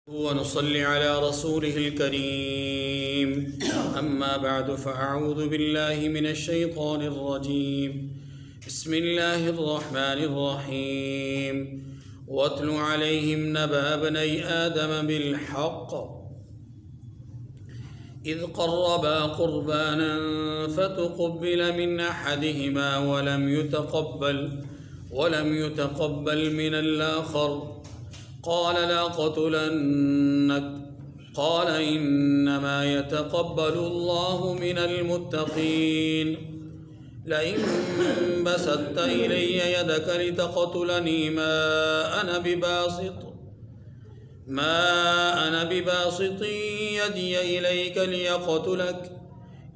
ونصلي على رسوله الكريم أما بعد فأعوذ بالله من الشيطان الرجيم بسم الله الرحمن الرحيم واتل عليهم نبأ ابني آدم بالحق إذ قربا قربانا فتقبل من أحدهما ولم يتقبل من الآخر قال لأقتلنك قال إنما يتقبل الله من المتقين لئن بسطت إلي يدك لتقتلني ما أنا بباسط يدي إليك ليقتلك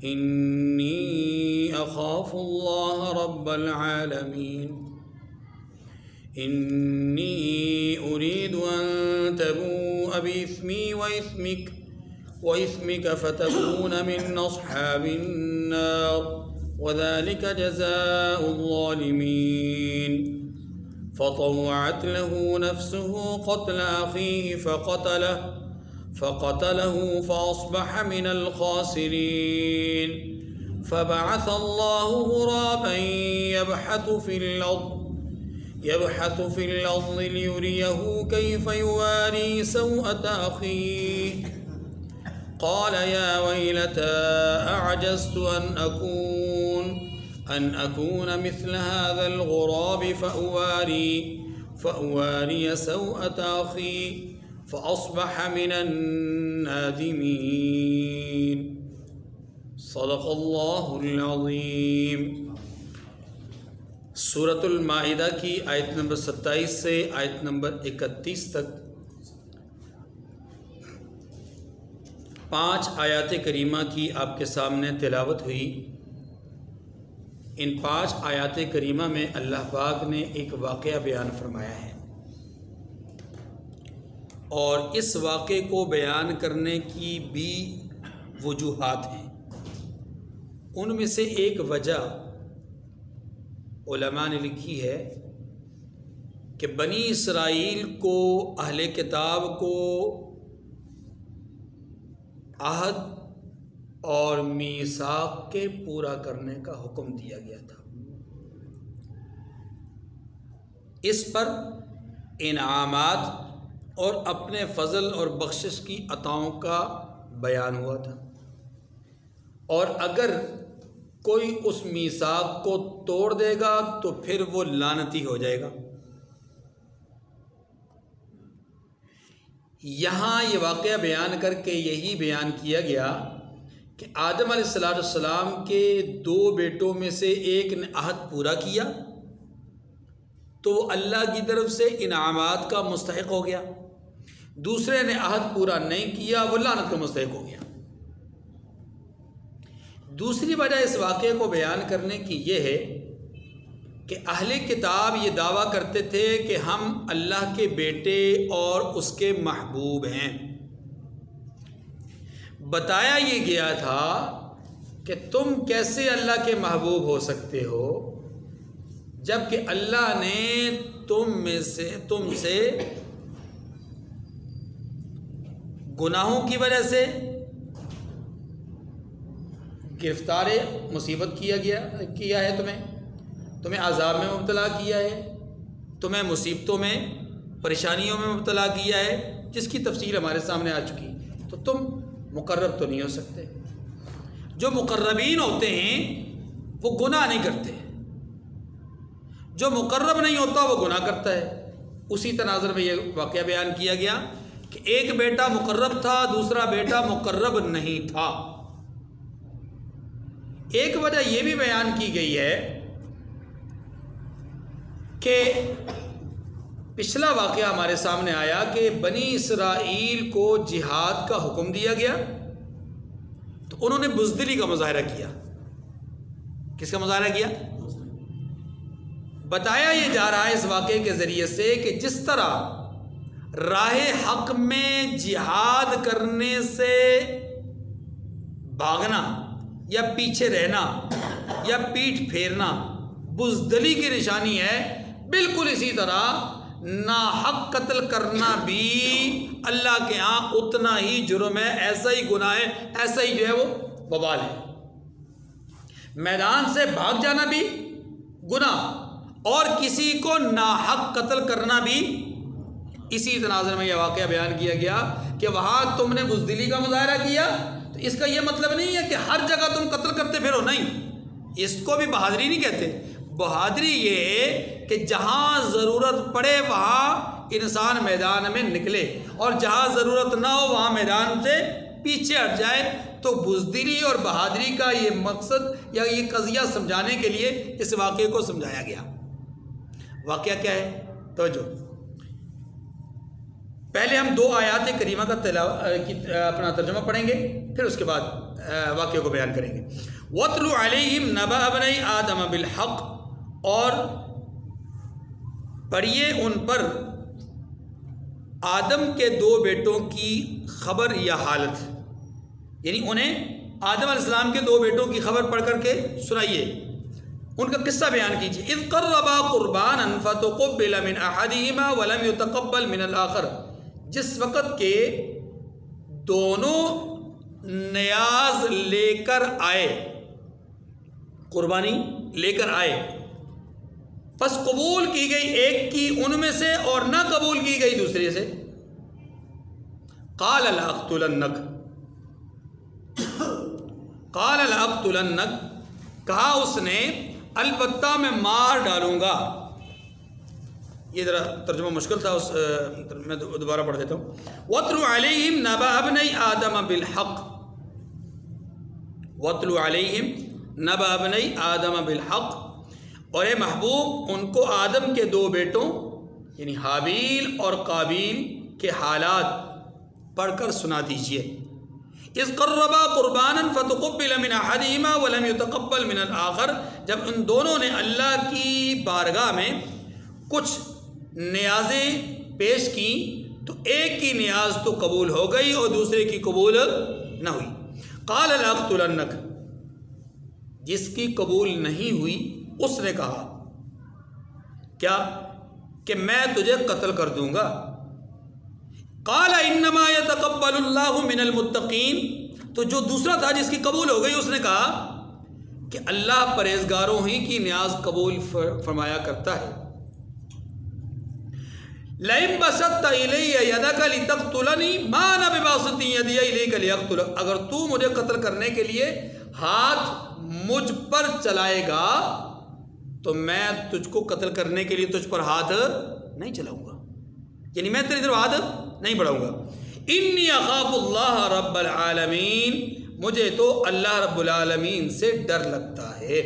إني أخاف الله رب العالمين إني أريد أن تبوء بإثمي وإثمك فتكون من أصحاب النار وذلك جزاء الظالمين فطوعت له نفسه قتل أخيه فقتله فأصبح من الخاسرين فبعث الله غرابا يبحث في الأرض ليريه كيف يواري سوءة أخيه قال يا ويلتى أعجزت أن أكون مثل هذا الغراب فأواري سوءة أخي فأصبح من النادمين صدق الله العظيم۔ سورۃ المائدہ کی آیت نمبر 27 سے آیت نمبر 31 تک 5 آیات کریمہ کی آپ کے سامنے تلاوت ہوئی۔ ان 5 آیات کریمہ میں اللہ پاک نے ایک واقعہ بیان فرمایا ہے، اور اس واقعے کو بیان کرنے کی بھی وجوہات ہیں۔ ان میں سے ایک وجہ علماء نے لکھی ہے کہ بنی اسرائیل کو، اہل کتاب کو عہد اور میثاق کے پورا کرنے کا حکم دیا گیا تھا۔ اس پر انعامات اور اپنے فضل اور بخشش کی عطاؤں کا بیان ہوا تھا، اور اگر کوئی اس میثاق کو توڑ دے گا تو پھر وہ لعنتی ہو جائے گا۔ یہاں یہ واقعہ بیان کر کے یہی بیان کیا گیا کہ آدم علیہ السلام کے 2 بیٹوں میں سے ایک نے عہد پورا کیا تو وہ اللہ کی طرف سے انعامات کا مستحق ہو گیا، دوسرے نے عہد پورا نہیں کیا، وہ لعنت کا مستحق ہو گیا۔ دوسری وجہ اس واقعے کو بیان کرنے کی یہ ہے کہ اہل کتاب یہ دعویٰ کرتے تھے کہ ہم اللہ کے بیٹے اور اس کے محبوب ہیں۔ بتایا یہ گیا تھا کہ تم کیسے اللہ کے محبوب ہو سکتے ہو جب کہ اللہ نے تم سے گناہوں کی وجہ سے گرفتار مصیبت کیا ہے، تمہیں عذاب میں مبتلا کیا ہے، تمہیں مصیبتوں میں، پریشانیوں میں مبتلا کیا ہے، جس کی تفصیل ہمارے سامنے آ چکی، تو تم مقرب تو نہیں ہو سکتے۔ جو مقربین ہوتے ہیں وہ گناہ نہیں کرتے، جو مقرب نہیں ہوتا وہ گناہ کرتا ہے۔ اسی تناظر میں یہ واقعہ بیان کیا گیا کہ ایک بیٹا مقرب تھا، دوسرا بیٹا مقرب نہیں تھا۔ ایک وجہ یہ بھی بیان کی گئی ہے کہ پچھلا واقعہ ہمارے سامنے آیا کہ بنی اسرائیل کو جہاد کا حکم دیا گیا تو انہوں نے بزدلی کا مظاہرہ کیا۔ کس کا مظاہرہ کیا؟ بتایا یہ جا رہا ہے اس واقعے کے ذریعے سے کہ جس طرح راہ حق میں جہاد کرنے سے بھاگنا یا پیچھے رہنا یا پیٹھ پھیرنا بزدلی کی نشانی ہے، بالکل اسی طرح ناحق قتل کرنا بھی اللہ کے ہاں اتنا ہی جرم ہے، ایسا ہی گناہ ہے، ایسا ہی جو ہے وہ وبال ہے۔ میدان سے بھاگ جانا بھی گناہ، اور کسی کو ناحق قتل کرنا بھی۔ اسی تناظر میں یہ واقعہ بیان کیا گیا کہ وہاں تم نے بزدلی کا مظاہرہ کیا تو اس کا یہ مطلب نہیں ہے کہ ہر جگہ تم قتل کرتے پھرو، نہیں، اس کو بھی بہادری نہیں کہتے۔ بہادری یہ ہے کہ جہاں ضرورت پڑے وہاں انسان میدان میں نکلے، اور جہاں ضرورت نہ ہو وہاں میدان سے پیچھے ہٹ جائے۔ تو بزدلی اور بہادری کا یہ مقصد یا یہ قضیہ سمجھانے کے لیے اس واقعے کو سمجھایا گیا۔ واقعہ کیا ہے؟ توجہ، پہلے ہم 2 آیات کریمہ کا اپنا ترجمہ پڑھیں گے، پھر اس کے بعد واقعے کو بیان کریں گے۔ وَاتْلُ عَلَيْهِمْ نَبَأَ ابْنَيْ آدَمَ بِالْحَقِّ، اور پڑھیے ان پر آدم کے 2 بیٹوں کی خبر یا حالت، یعنی انہیں آدم علیہ السلام کے 2 بیٹوں کی خبر پڑھ کر کے سنائیے، ان کا قصہ بیان کیجیے۔ اذ قربا قربانا فتقبل من احدهما ولم يتقبل من الاخر، جس وقت کے دونوں نیاز لے کر آئے، قربانی لے کر آئے، پس قبول کی گئی ایک کی ان میں سے اور نہ قبول کی گئی دوسرے سے۔ قال لأقتلنک، قال لأقتلنک، کہا اس نے البتہ میں مار ڈالوں گا۔ یہ ذرا ترجمہ مشکل تھا، میں دوبارہ پڑھ دیتا ہوں۔ وَاتْلُ عَلَيْهِمْ نَبَأَ ابْنَيْ آدَمَ بِالْحَقِّ، وَاتْلُ عَلَيْهِمْ نَبَأَ ابْنَيْ آدَمَ بِالْحَقِّ، اور اے محبوب ان کو آدم کے 2 بیٹوں یعنی حابیل اور قابیل کے حالات پڑھ کر سنا دیجئے۔ اذ قربا قربانا فتقبل من احدهما ولم يتقبل من الاخر، جب ان دونوں نے اللہ کی بارگاہ میں کچھ نیازیں پیش کی تو ایک کی نیاز تو قبول ہو گئی اور دوسرے کی قبول نہ ہوئی۔ قال لأقتلنک، جس کی قبول نہیں ہوئی اس نے کہا کیا کہ میں تجھے قتل کر دوں گا۔ قال انما يتقبل اللہ من المتقین، تو جو دوسرا تھا جس کی قبول ہو گئی اس نے کہا کہ اللہ پرہیزگاروں ہی کی نیاز قبول فرمایا کرتا ہے۔ لئن بسطت الی یدک لتقتلنی ما انا بباسط یدی الیک لیقتلک، اگر تو مجھے قتل کرنے کے لیے ہاتھ مجھ پر چلائے گا تو میں تجھ کو قتل کرنے کے لیے تجھ پر ہاتھ نہیں چلاؤں گا، یعنی میں تیری طرف ہاتھ نہیں بڑھاؤں گا۔ انی اخاف اللہ رب العالمین، مجھے تو اللہ رب العالمین سے ڈر لگتا ہے۔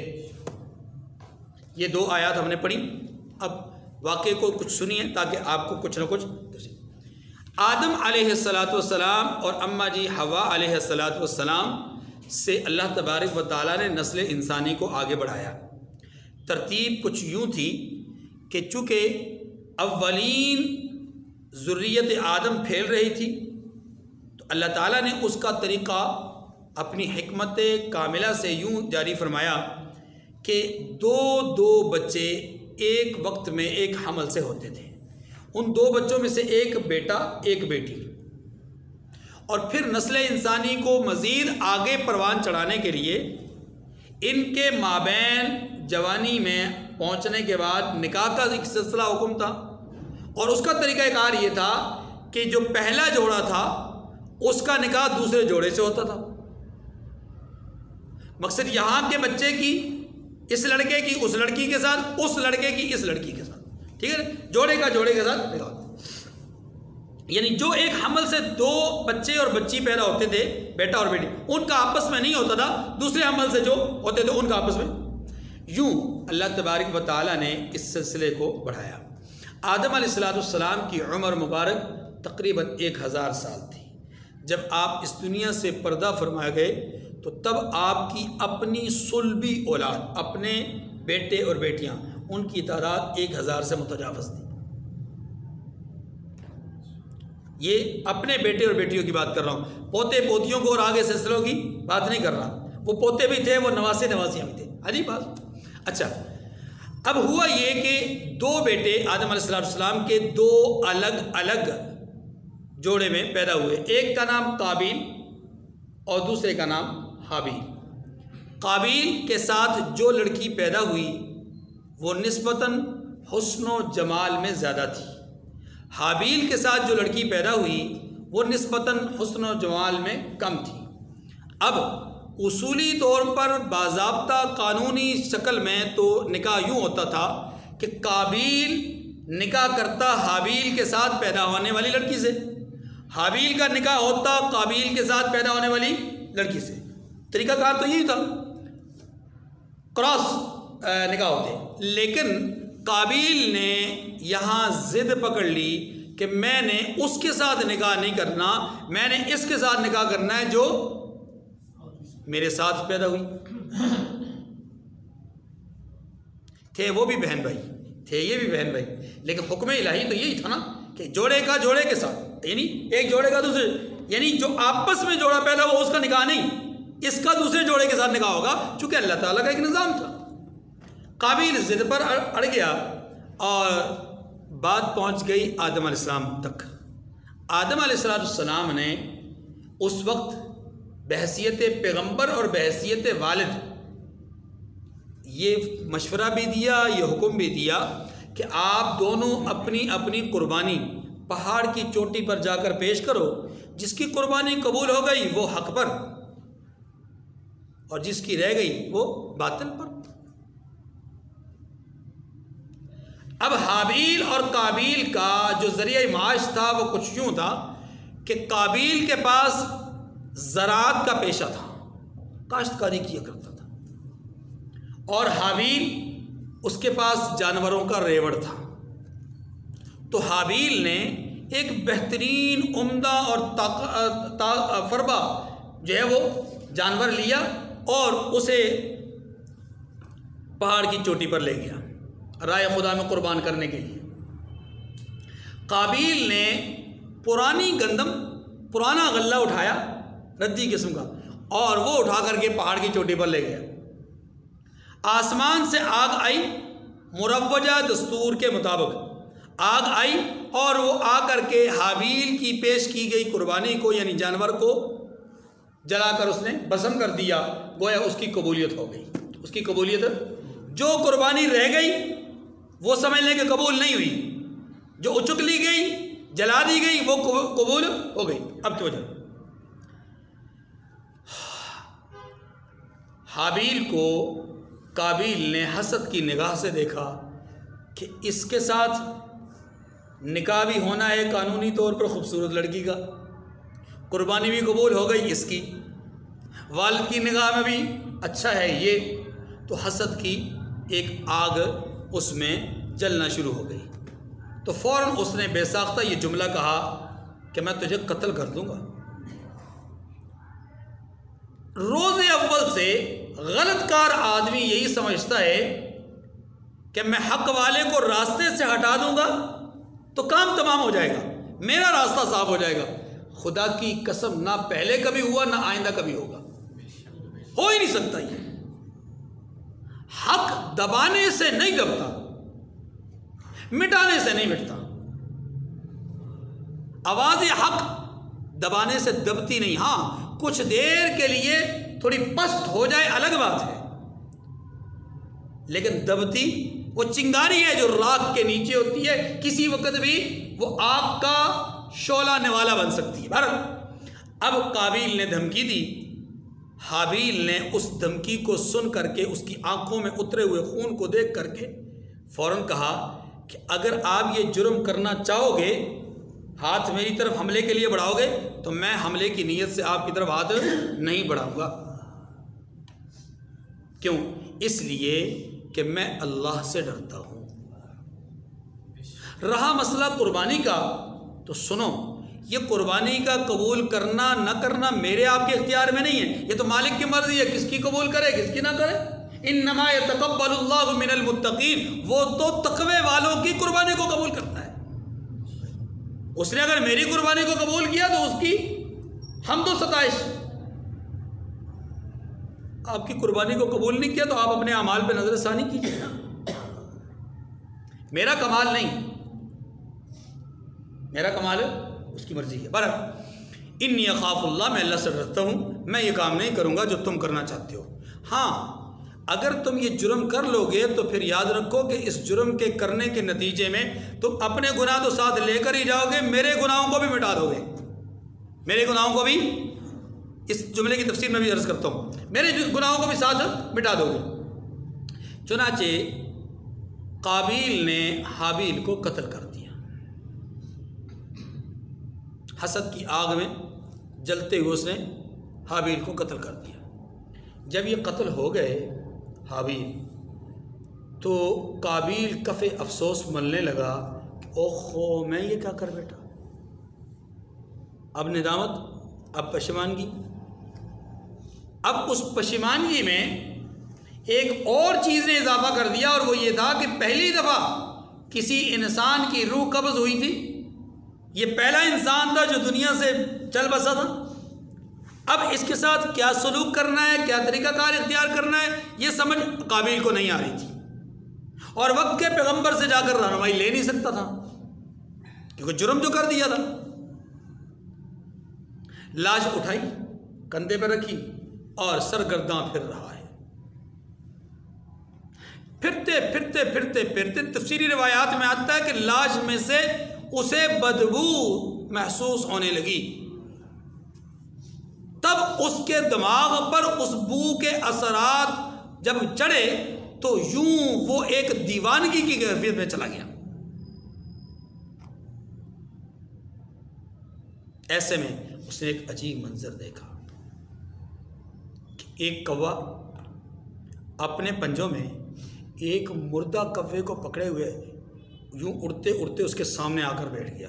یہ 2 آیات ہم نے پڑھی، اب واقعے کو کچھ سنیے تاکہ آپ کو کچھ نہ کچھ۔ آدم علیہ السلام اور اماں جی حوا علیہ السلام سے اللہ تبارک و تعالیٰ نے نسل انسانی کو آگے بڑھایا۔ ترتیب کچھ یوں تھی کہ چونکہ اولین ذریت آدم پھیل رہی تھی تو اللہ تعالیٰ نے اس کا طریقہ اپنی حکمت کاملہ سے یوں جاری فرمایا کہ 2 بچے ایک وقت میں ایک حمل سے ہوتے تھے۔ ان 2 بچوں میں سے ایک بیٹا ایک بیٹی، اور پھر نسل انسانی کو مزید آگے پروان چڑھانے کے لیے ان کے مابین جوانی میں پہنچنے کے بعد نکاح کا ایک سلسلہ حکم تھا، اور اس کا طریقہ کار یہ تھا کہ جو پہلا جوڑا تھا اس کا نکاح دوسرے جوڑے سے ہوتا تھا۔ مقصد یہاں کے بچے کی اس لڑکے کی اس لڑکی کے ساتھ، اس لڑکے کی اس لڑکی کے ساتھ، ٹھیک ہے، جوڑے کا جوڑے کے ساتھ نکاح، یعنی جو ایک حمل سے 2 بچے اور بچی پیدا ہوتے تھے، بیٹا اور بیٹی، ان کا آپس میں نہیں ہوتا تھا، دوسرے حمل سے جو ہوتے تھے ان کا آپس میں۔ یوں اللہ تبارک و تعالیٰ نے اس سلسلے کو بڑھایا۔ آدم علیہ السلام کی عمر مبارک تقریباً 1000 سال تھی۔ جب آپ اس دنیا سے پردہ فرما گئے تو تب آپ کی اپنی صلبی اولاد، اپنے بیٹے اور بیٹیاں، ان کی تعداد 1000 سے متجاوز تھی۔ یہ اپنے بیٹے اور بیٹیوں کی بات کر رہا ہوں، پوتے پوتیوں کو اور آگے سلسلوں کی بات نہیں کر رہا۔ وہ پوتے بھی تھے، وہ نواسے نواسیاں بھی تھے، عجیب بات۔ اچھا، اب ہوا یہ کہ دو بیٹے آدم علیہ السلام کے دو الگ الگ جوڑے میں پیدا ہوئے، ایک کا نام قابیل اور دوسرے کا نام حابیل۔ قابیل کے ساتھ جو لڑکی پیدا ہوئی وہ نسبتاً حسن و جمال میں زیادہ تھی، حابیل کے ساتھ جو لڑکی پیدا ہوئی وہ نسبتاً حسن و جمال میں کم تھی۔ اب اصولی طور پر باضابطہ قانونی شکل میں تو نکاح یوں ہوتا تھا کہ قابیل نکاح کرتا حابیل کے ساتھ پیدا ہونے والی لڑکی سے، حابیل کا نکاح ہوتا قابیل کے ساتھ پیدا ہونے والی لڑکی سے۔ طریقہ کار تو یہی تھا، کراس نکاح ہوتے، لیکن قابیل نے یہاں ضد پکڑ لی کہ میں نے اس کے ساتھ نکاح نہیں کرنا، میں نے اس کے ساتھ نکاح کرنا ہے جو میرے ساتھ پیدا ہوئی۔ تھے وہ بھی بہن بھائی، تھے یہ بھی بہن بھائی، لیکن حکم الہی تو یہی تھا نا کہ جوڑے کا جوڑے کے ساتھ، یعنی ایک جوڑے کا دوسرے، یعنی جو آپس میں جوڑا پیدا ہوا اس کا نکاح نہیں، اس کا دوسرے جوڑے کے ساتھ نکاح ہوگا، چونکہ اللہ تعالیٰ کا ایک نظام تھا۔ قابیل ضد پر اڑ گیا اور بات پہنچ گئی آدم علیہ السلام تک۔ آدم علیہ السلام نے اس وقت بحیثیت پیغمبر اور بحیثیت والد یہ مشورہ بھی دیا، یہ حکم بھی دیا کہ آپ دونوں اپنی اپنی قربانی پہاڑ کی چوٹی پر جا کر پیش کرو، جس کی قربانی قبول ہو گئی وہ حق پر اور جس کی رہ گئی وہ باطل پر۔ اب حابیل اور قابیل کا جو ذریعہ معاش تھا وہ کچھ یوں تھا کہ قابیل کے پاس زراعت کا پیشہ تھا، کاشتکاری کیا کرتا تھا، اور حابیل اس کے پاس جانوروں کا ریوڑ تھا۔ تو حابیل نے ایک بہترین عمدہ اور فربا جو ہے وہ جانور لیا اور اسے پہاڑ کی چوٹی پر لے گیا رائے خدا میں قربان کرنے کے لیے۔ قابیل نے پرانی گندم، پرانا غلہ اٹھایا ردی قسم کا، اور وہ اٹھا کر کے پہاڑ کی چوٹی پر لے گیا۔ آسمان سے آگ آئی، مروجہ دستور کے مطابق آگ آئی، اور وہ آ کر کے حابیل کی پیش کی گئی قربانی کو یعنی جانور کو جلا کر اس نے بھسم کر دیا، گویا اس کی قبولیت ہو گئی۔ اس کی قبولیت، جو قربانی رہ گئی وہ سمجھ لیں کہ قبول نہیں ہوئی، جو اچک لی گئی، جلا دی گئی، وہ قبول ہو گئی۔ اب تو حابیل کو قابیل نے حسد کی نگاہ سے دیکھا کہ اس کے ساتھ نکاح بھی ہونا ہے قانونی طور پر خوبصورت لڑکی کا، قربانی بھی قبول ہو گئی اس کی، والد کی نگاہ میں بھی اچھا ہے یہ، تو حسد کی ایک آگ اس میں جلنا شروع ہو گئی۔ تو فوراً اس نے بے ساختہ یہ جملہ کہا کہ میں تجھے قتل کر دوں گا۔ روز اول سے غلط کار آدمی یہی سمجھتا ہے کہ میں حق والے کو راستے سے ہٹا دوں گا تو کام تمام ہو جائے گا، میرا راستہ صاف ہو جائے گا۔ خدا کی قسم، نہ پہلے کبھی ہوا نہ آئندہ کبھی ہوگا، ہو ہی نہیں سکتا۔ یہ حق دبانے سے نہیں دبتا، مٹانے سے نہیں مٹتا۔ آواز حق دبانے سے دبتی نہیں، ہاں کچھ دیر کے لیے تھوڑی پست ہو جائے الگ بات ہے، لیکن دبتی وہ چنگاری ہے جو راکھ کے نیچے ہوتی ہے، کسی وقت بھی وہ آگ کا شعلہ نوالا بن سکتی ہے۔ اب قابیل نے دھمکی دی، حابیل نے اس دھمکی کو سن کر کے اس کی آنکھوں میں اترے ہوئے خون کو دیکھ کر کے فوراً کہا کہ اگر آپ یہ جرم کرنا چاہو گے، ہاتھ میری طرف حملے کے لیے بڑھاؤ گے تو میں حملے کی نیت سے آپ کی طرف ہاتھ نہیں بڑھاؤں گا۔ کیوں؟ اس لیے کہ میں اللہ سے ڈرتا ہوں۔ رہا مسئلہ قربانی کا، تو سنو، یہ قربانی کا قبول کرنا نہ کرنا میرے آپ کے اختیار میں نہیں ہے، یہ تو مالک کی مرضی ہے، کس کی قبول کرے کس کی نہ کرے۔ انما یتقبل اللہ من المتقین، وہ تو تقوی والوں کی قربانی کو قبول کرتا ہے۔ اس نے اگر میری قربانی کو قبول کیا تو اس کی حمد و ستائش، آپ کی قربانی کو قبول نہیں کیا تو آپ اپنے اعمال پہ نظر ثانی کیجیے۔ میرا کمال نہیں، میرا کمال اس کی مرضی ہے۔ برحق انی اخاف اللہ، میں اللہ سے ڈرتا ہوں، میں یہ کام نہیں کروں گا جو تم کرنا چاہتے ہو۔ ہاں اگر تم یہ جرم کر لو گے تو پھر یاد رکھو کہ اس جرم کے کرنے کے نتیجے میں تم اپنے گناہ تو ساتھ لے کر ہی جاؤ گے، میرے گناہوں کو بھی مٹا دو گے، میرے گناہوں کو بھی، اس جملے کی تفسیر میں بھی عرض کرتا ہوں، میرے گناہوں کو بھی ساتھ مٹا دو گے۔ چنانچہ قابیل نے حابیل کو قتل کر دیا، حسد کی آگ میں جلتے ہوئے اس نے حابیل کو قتل کر دیا۔ جب یہ قتل ہو گئے حابیل، تو قابیل کف افسوس ملنے لگا کہ اوہو میں یہ کیا کر بیٹھا، اب ندامت، اب پشیمانگی۔ اب اس پشیمانگی میں ایک اور چیز نے اضافہ کر دیا، اور وہ یہ تھا کہ پہلی دفعہ کسی انسان کی روح قبض ہوئی تھی، یہ پہلا انسان تھا جو دنیا سے چل بسا تھا۔ اب اس کے ساتھ کیا سلوک کرنا ہے، کیا طریقہ کار اختیار کرنا ہے، یہ سمجھ قابیل کو نہیں آ رہی تھی، اور وقت کے پیغمبر سے جا کر رہنمائی لے نہیں سکتا تھا کیونکہ جرم جو کر دیا تھا۔ لاش اٹھائی، کندھے پہ رکھی اور سرگرداں پھر رہا ہے، پھرتے پھرتے پھرتے پھرتے تفسیری روایات میں آتا ہے کہ لاش میں سے اسے بدبو محسوس ہونے لگی، تب اس کے دماغ پر اس بو کے اثرات جب چڑھے تو یوں وہ ایک دیوانگی کی کیفیت میں چلا گیا۔ ایسے میں اس نے ایک عجیب منظر دیکھا کہ ایک کوا اپنے پنجوں میں ایک مردہ کوے کو پکڑے ہوئے یوں اڑتے اڑتے اس کے سامنے آ کر بیٹھ گیا،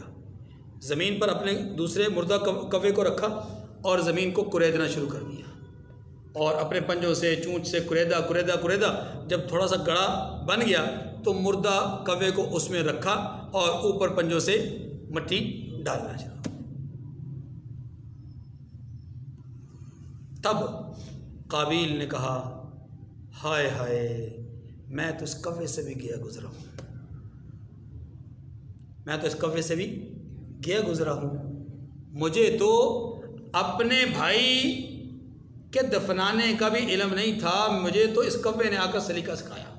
زمین پر اپنے دوسرے مردہ کوے کو رکھا اور زمین کو کریدنا شروع کر دیا، اور اپنے پنجوں سے چونچ سے کریدا کریدا کریدا جب تھوڑا سا گڑا بن گیا تو مردہ کوے کو اس میں رکھا اور اوپر پنجوں سے مٹی ڈالنا شروع۔ تب قابیل نے کہا ہائے ہائے میں تو اس کوے سے بھی گیا گزرا ہوں، میں تو اس کوے سے بھی گیا گزرا ہوں، مجھے تو اپنے بھائی کے دفنانے کا بھی علم نہیں تھا، مجھے تو اس کوے نے آ کر سلیقہ سکھایا۔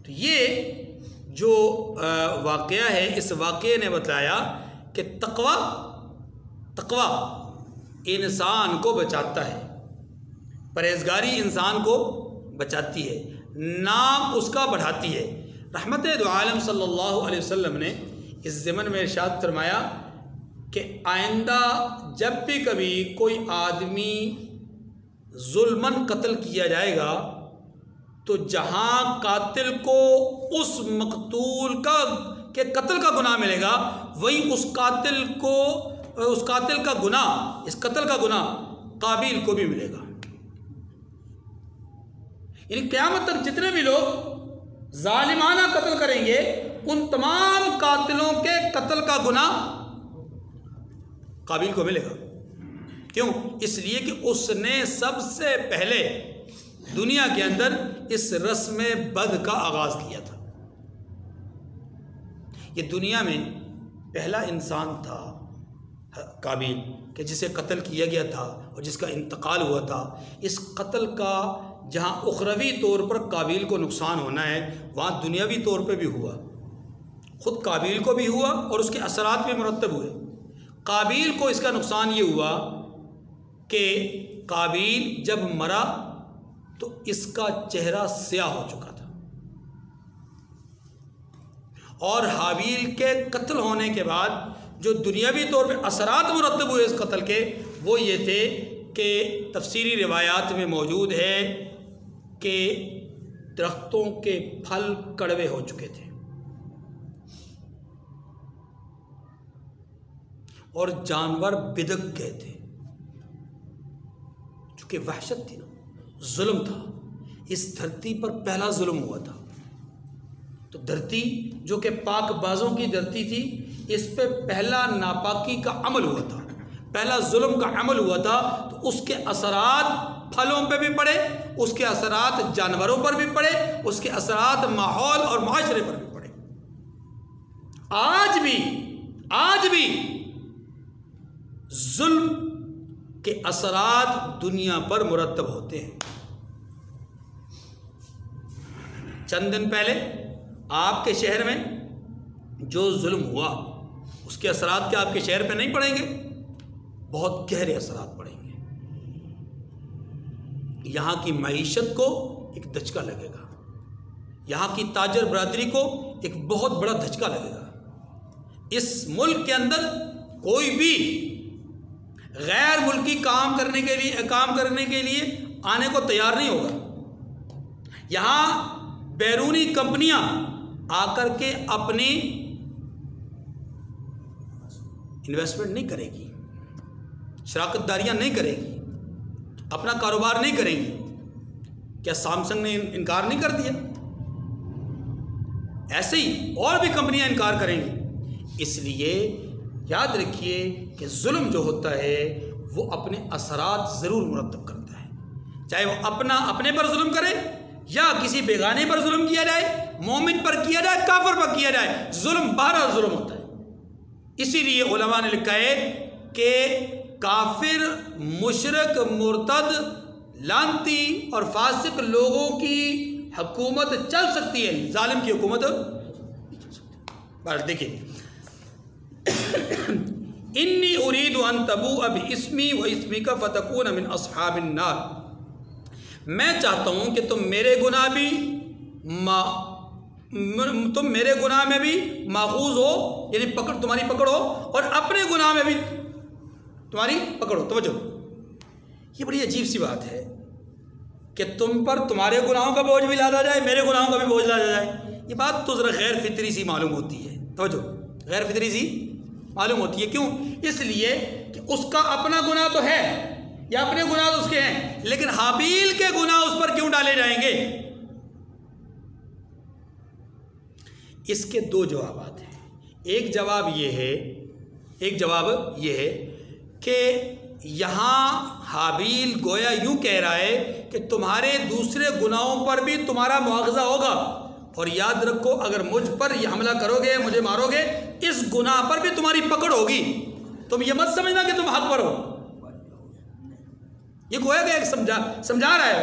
تو یہ جو واقعہ ہے، اس واقعے نے بتایا کہ تقوی انسان کو بچاتا ہے، پرہیزگاری انسان کو بچاتی ہے، نام اس کا بڑھاتی ہے۔ رحمت دو عالم صلی اللہ علیہ وسلم نے اس ضمن میں ارشاد فرمایا کہ آئندہ جب بھی کبھی کوئی آدمی ظلماً قتل کیا جائے گا تو جہاں قاتل کو اس مقتول کے قتل کا گناہ ملے گا، وہی اس قاتل کا گناہ، اس قتل کا گناہ قابیل کو بھی ملے گا۔ یعنی قیامت تک جتنے بھی لوگ ظالمانہ قتل کریں گے ان تمام قاتلوں کے قتل کا گناہ قابیل کو ملے گا۔ کیوں؟ اس لیے کہ اس نے سب سے پہلے دنیا کے اندر اس رسم بد کا آغاز کیا تھا۔ یہ دنیا میں پہلا انسان تھا قابیل کہ جسے قتل کیا گیا تھا اور جس کا انتقال ہوا تھا۔ اس قتل کا جہاں اخروی طور پر قابیل کو نقصان ہونا ہے، وہاں دنیاوی طور پہ بھی ہوا، خود قابیل کو بھی ہوا اور اس کے اثرات بھی مرتب ہوئے۔ قابیل کو اس کا نقصان یہ ہوا کہ قابیل جب مرا تو اس کا چہرہ سیاہ ہو چکا تھا، اور حابیل کے قتل ہونے کے بعد جو دنیاوی طور پہ اثرات مرتب ہوئے اس قتل کے، وہ یہ تھے کہ تفسیری روایات میں موجود ہے کہ درختوں کے پھل کڑوے ہو چکے تھے اور جانور بدک گئے تھے، چونکہ وحشت تھی نا، ظلم تھا، اس دھرتی پر پہلا ظلم ہوا تھا۔ تو دھرتی جو کہ پاک بازوں کی دھرتی تھی، اس پہ پہلا ناپاکی کا عمل ہوا تھا، پہلا ظلم کا عمل ہوا تھا، تو اس کے اثرات پھلوں پہ بھی پڑے، اس کے اثرات جانوروں پر بھی پڑے، اس کے اثرات ماحول اور معاشرے پر بھی پڑے۔ آج بھی ظلم کے اثرات دنیا پر مرتب ہوتے ہیں۔ چند دن پہلے آپ کے شہر میں جو ظلم ہوا اس کے اثرات کیا آپ کے شہر پہ نہیں پڑیں گے؟ بہت گہرے اثرات پڑیں گے۔ یہاں کی معیشت کو ایک دھچکا لگے گا، یہاں کی تاجر برادری کو ایک بہت بڑا دھچکا لگے گا۔ اس ملک کے اندر کوئی بھی غیر ملکی کام کرنے کے لیے آنے کو تیار نہیں ہوگا۔ یہاں بیرونی کمپنیاں آ کر کے اپنی انویسٹمنٹ نہیں کرے گی، شراکت داریاں نہیں کرے گی، اپنا کاروبار نہیں کریں گی۔ کیا سامسنگ نے انکار نہیں کر دیا؟ ایسے ہی اور بھی کمپنیاں انکار کریں گی۔ اس لیے یاد رکھیے کہ ظلم جو ہوتا ہے وہ اپنے اثرات ضرور مرتب کرتا ہے، چاہے وہ اپنے پر ظلم کرے یا کسی بیگانے پر ظلم کیا جائے، مومن پر کیا جائے، کافر پر کیا جائے، ظلم بہرحال ظلم ہوتا ہے۔ اسی لیے علماء نے لکھا ہے کہ کافر، مشرک، مرتد، لعنتی اور فاسق لوگوں کی حکومت چل سکتی ہے، ظالم کی حکومت نہیں چل سکتی۔ بس دیکھیں، انی ارید ان تبوء باسمی و اسمک فتکون من اصحاب النار، میں چاہتا ہوں کہ تم میرے گناہ میں بھی ماخوذ ہو، یعنی تمہاری پکڑ ہو، اور اپنے گناہ میں بھی تمہاری پکڑ ہو۔ توجہ، یہ بڑی عجیب سی بات ہے کہ تم پر تمہارے گناہوں کا بوجھ بھی لادا جائے، میرے گناہوں کا بھی بوجھ لادا جائے۔ یہ بات تو ذرا غیر فطری سی معلوم ہوتی ہے۔ توجہ، غیر فطری سی معلوم ہوتی ہے۔ کیوں؟ اس لیے کہ اس کا اپنا گناہ تو ہے، یا اپنے گناہ تو اس کے ہیں، لیکن حابیل کے گناہ اس پر کیوں ڈالے جائیں گے؟ اس کے دو جوابات ہیں۔ ایک جواب یہ ہے کہ یہاں حابیل گویا یوں کہہ رہا ہے کہ تمہارے دوسرے گناہوں پر بھی تمہارا مواخذہ ہوگا، اور یاد رکھو اگر مجھ پر یہ حملہ کرو گے، مجھے مارو گے، اس گناہ پر بھی تمہاری پکڑ ہوگی۔ تم یہ مت سمجھنا کہ تم حق پر ہو۔ یہ گویا کہ ایک سمجھا رہا ہے،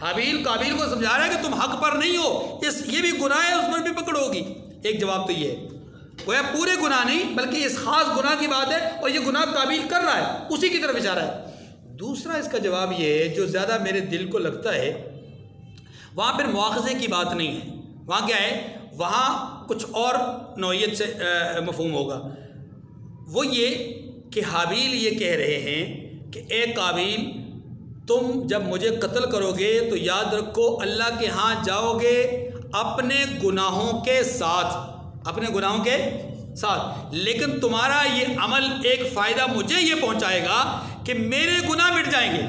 حابیل قابیل کو سمجھا رہا ہے کہ تم حق پر نہیں ہو، یہ بھی گناہ ہے، اس پر بھی پکڑ ہوگی۔ ایک جواب تو یہ ہے، گویا پورے گناہ نہیں بلکہ اس خاص گناہ کی بات ہے، اور یہ گناہ قابیل کر رہا ہے، اسی کی طرف اشارہ ہے۔ دوسرا اس کا جواب یہ ہے جو زیادہ میرے دل کو لگتا ہے، وہاں پھر مواخذے کی بات نہیں ہے، وہاں کیا ہے، وہاں کچھ اور نوعیت سے مفہوم ہوگا۔ وہ یہ کہ حابیل یہ کہہ رہے ہیں کہ اے قابیل، تم جب مجھے قتل کرو گے تو یاد رکھو اللہ کے ہاں جاؤ گے اپنے گناہوں کے ساتھ، لیکن تمہارا یہ عمل ایک فائدہ مجھے یہ پہنچائے گا کہ میرے گناہ مٹ جائیں گے،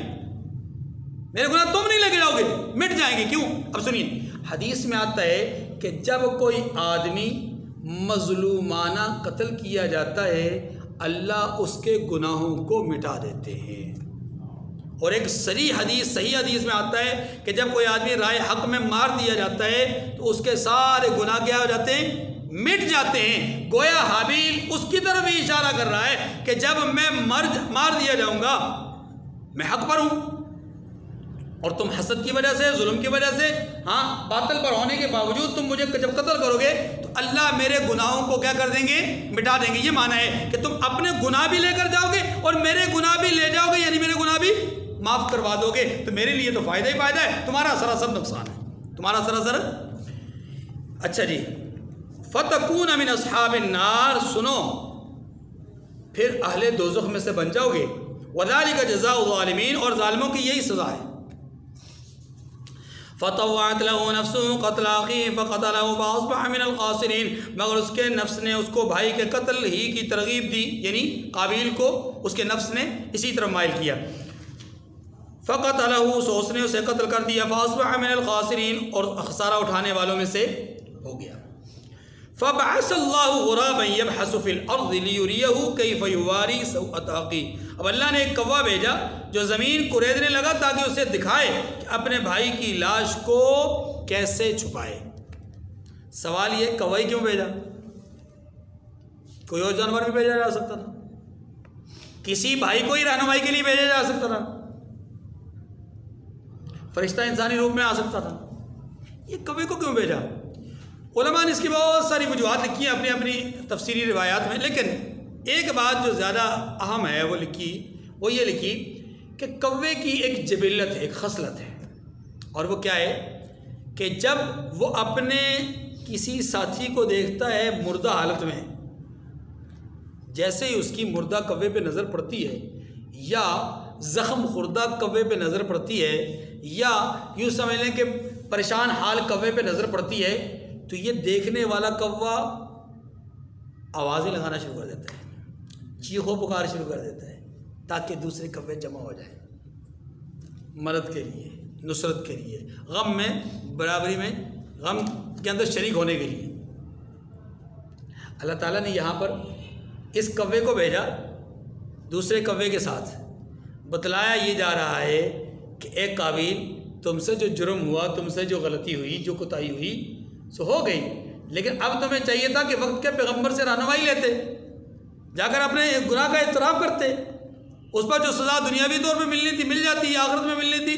میرے گناہ تم نہیں لے کے جاؤ گے، مٹ جائیں گے۔ کیوں؟ اب سنیے، حدیث میں آتا ہے کہ جب کوئی آدمی مظلومانہ قتل کیا جاتا ہے اللہ اس کے گناہوں کو مٹا دیتے ہیں، اور ایک صحیح حدیث میں آتا ہے کہ جب کوئی آدمی رائے حق میں مار دیا جاتا ہے تو اس کے سارے گناہ کیا ہو جاتے ہیں؟ مٹ جاتے ہیں۔ گویا حابیل اس کی طرف ہی اشارہ کر رہا ہے کہ جب میں مار دیا جاؤں گا میں حق پر ہوں، اور تم حسد کی وجہ سے، ظلم کی وجہ سے، باطل پر ہونے کے باوجود تم مجھے جب قتل کرو گے تو اللہ میرے گناہوں کو کیا کر دیں گے؟ مٹا دیں گے۔ یہ معنی ہے کہ تم اپنے گناہ بھی لے کر جاؤ گے اور میرے گناہ بھی لے جاؤ گے، یعنی میرے گناہ بھی معاف کروا دو گے، تو میرے لیے تو فائدہ ہی فائدہ ہے، تمہارا سراسر نقصان ہے، تمہارا سراسر۔ اچھا جی، فتکون من اصحاب النار، سنو پھر اہل دوزخ میں سے بن جاؤ گے، وذالک جزاء الظالمین، اور ظالموں کی یہی سزا ہے۔ فطوعت له نفسه قتل اخيه فقتله فاصبح من الخاسرين، مگر اس کے نفس نے اس کو بھائی کے قتل ہی کی ترغیب دی، یعنی قابیل کو اس کے نفس نے اسی طرح مائل کیا۔ فقتله، سو اس نے اسے قتل کر دیا، فاصبح من الخاسرین، اور خسارہ اٹھانے والوں میں سے ہو گیا۔ فبعث اللہ غرابا يبحث في الارض ليريه كيف يواري سوءة اخيه، اب اللہ نے ایک کوا بھیجا جو زمین کوریدنے لگا تاکہ اسے دکھائے کہ اپنے بھائی کی لاش کو کیسے چھپائے۔ سوال یہ کوا ہی کیوں بھیجا؟ کوئی اور جانور بھی بھیجا جا سکتا تھا، کسی بھائی کو ہی رہنمائی کے لیے بھیجا جا سکتا تھا، فرشتہ انسانی روپ میں آ سکتا تھا، یہ کوے کو کیوں بھیجا؟ علماء نے اس کی بہت ساری وجوہات لکھی ہیں اپنی اپنی تفسیری روایات میں، لیکن ایک بات جو زیادہ اہم ہے وہ یہ لکھی کہ کوے کی ایک جبلت ہے، ایک خصلت ہے، اور وہ کیا ہے کہ جب وہ اپنے کسی ساتھی کو دیکھتا ہے مردہ حالت میں، جیسے ہی اس کی مردہ کوے پہ نظر پڑتی ہے یا زخم خوردہ کوے پہ نظر پڑتی ہے یا یوں سمجھ لیں کہ پریشان حال کوے پہ نظر پڑتی ہے، تو یہ دیکھنے والا کوا آوازیں لگانا شروع کر دیتا ہے، چیخو پکار شروع کر دیتا ہے تاکہ دوسرے کوے جمع ہو جائیں مدد کے لیے، نصرت کے لیے، غم میں برابری میں، غم کے اندر شریک ہونے کے لیے۔ اللہ تعالیٰ نے یہاں پر اس کوے کو بھیجا دوسرے کوے کے ساتھ، بتلایا یہ جا رہا ہے کہ اے قابیل، تم سے جو جرم ہوا، تم سے جو غلطی ہوئی، جو کوتاہی ہوئی سو ہو گئی، لیکن اب تمہیں چاہیے تھا کہ وقت کے پیغمبر سے رہنمائی لیتے، جا کر اپنے گناہ کا اعتراف کرتے، اس پر جو سزا دنیاوی طور پہ ملنی تھی مل جاتی، آخرت میں ملنی تھی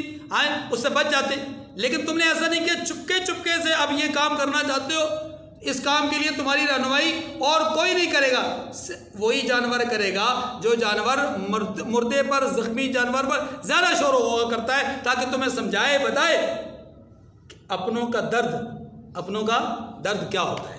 اس سے بچ جاتے، لیکن تم نے ایسا نہیں کیا، چپکے سے اب یہ کام کرنا چاہتے ہو، اس کام کے لیے تمہاری رہنمائی اور کوئی نہیں کرے گا، وہی جانور کرے گا جو جانور مردے پر، زخمی جانور پر زیادہ شور ہوا کرتا ہے، تاکہ تمہیں سمجھائے، بتائے کہ اپنوں کا درد کیا ہوتا ہے۔